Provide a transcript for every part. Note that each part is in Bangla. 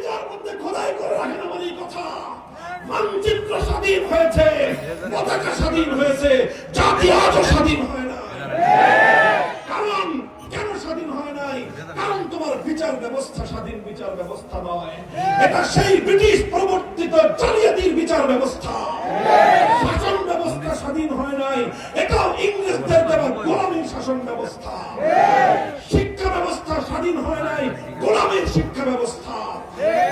কলিজার মধ্যে খোদাই করে রাখেন আমার এই কথা। মানচিত্র স্বাধীন হয়েছে, পতাকা স্বাধীন হয়েছে, জাতি আজও স্বাধীন হয় না। কারণ কেন স্বাধীন হয় নাই? কারণ তোমার বিচার ব্যবস্থা স্বাধীন বিচার ব্যবস্থা নয়, এটা সেই ব্রিটিশ প্রবর্তিত জালিয়াতির বিচার ব্যবস্থা। শাসন ব্যবস্থা স্বাধীন হয় নাই, এটাও ইংরেজদের দেওয়া গোলামীর শাসন ব্যবস্থা। শিক্ষা ব্যবস্থা স্বাধীন হয় নাই, গোলামীর শিক্ষা ব্যবস্থা।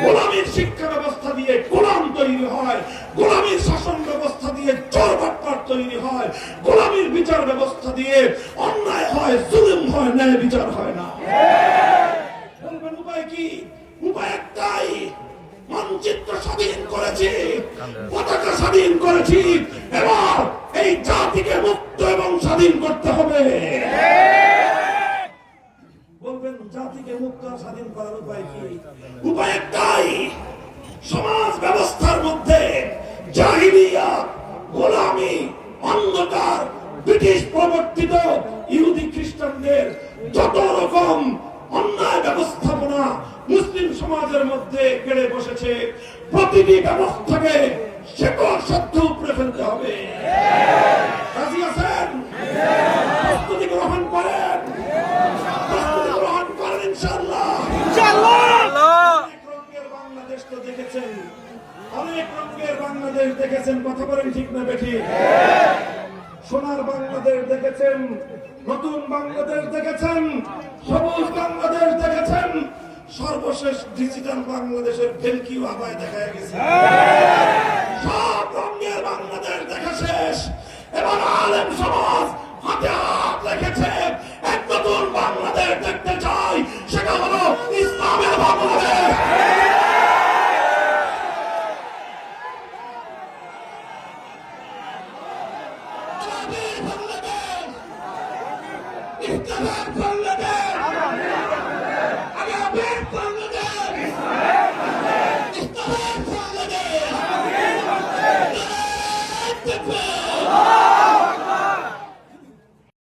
গোলামীর শিক্ষা ব্যবস্থা দিয়ে গোলাম তৈরি হয়, গোলামীর শাসন ব্যবস্থা দিয়ে চোর বাটপার তৈরি হয়, গোলামীর বিচার ব্যবস্থা দিয়ে অন্যায় হয়, জুলুম হয়, ন্যায় বিচার হয় না। বলবেন উপায় কি? উপায় একটাই, মানচিত্র স্বাধীন করেছি, পতাকা স্বাধীন করেছি, এবার এই জাতিকে মুক্ত এবং স্বাধীন করতে হবে। বলবেন জাতিকে মুক্ত স্বাধীন করার উপায় কি? উপায় একটাই, সমাজ ব্যবস্থার মধ্যে জাহিলিয়াত, গোলামি, অন্ধকার, ব্রিটিশ প্রবর্তিত ইহুদি খ্রিস্টানদের যত রকম অন্যায় ব্যবস্থাপনা মুসলিম সমাজের মধ্যে কেড়ে বসেছে, প্রতিটি ব্যবস্থাকে শেকড় সত্য উপরে ফেলতে হবে। রাজি আছেন? প্রস্তুতি গ্রহণ করেন, প্রস্তুতি গ্রহণ করেন ইনশাআল্লাহ। অনেক রঙের বাংলাদেশ তো দেখেছেন, অনেক রঙের বাংলাদেশ দেখেছেন, কথা বলেন ঠিক না বেঠিক? সোনার বাংলাদেশ দেখেছেন, নতুন বাংলাদেশ দেখেছেন, সবুজ বাংলাদেশ দেখেছেন, সর্বশেষ ডিজিটাল বাংলাদেশের ভেলকিও আদায় দেখা গেছে। সব রঙের বাংলাদেশ দেখা শেষ, এবার আলেম সমাজ হাতে হাত রেখেছে, এক নতুন বাংলাদেশ দেখতে চাই, সেটা হলো ইসলামের বাংলাদেশ। বাংলাদেশ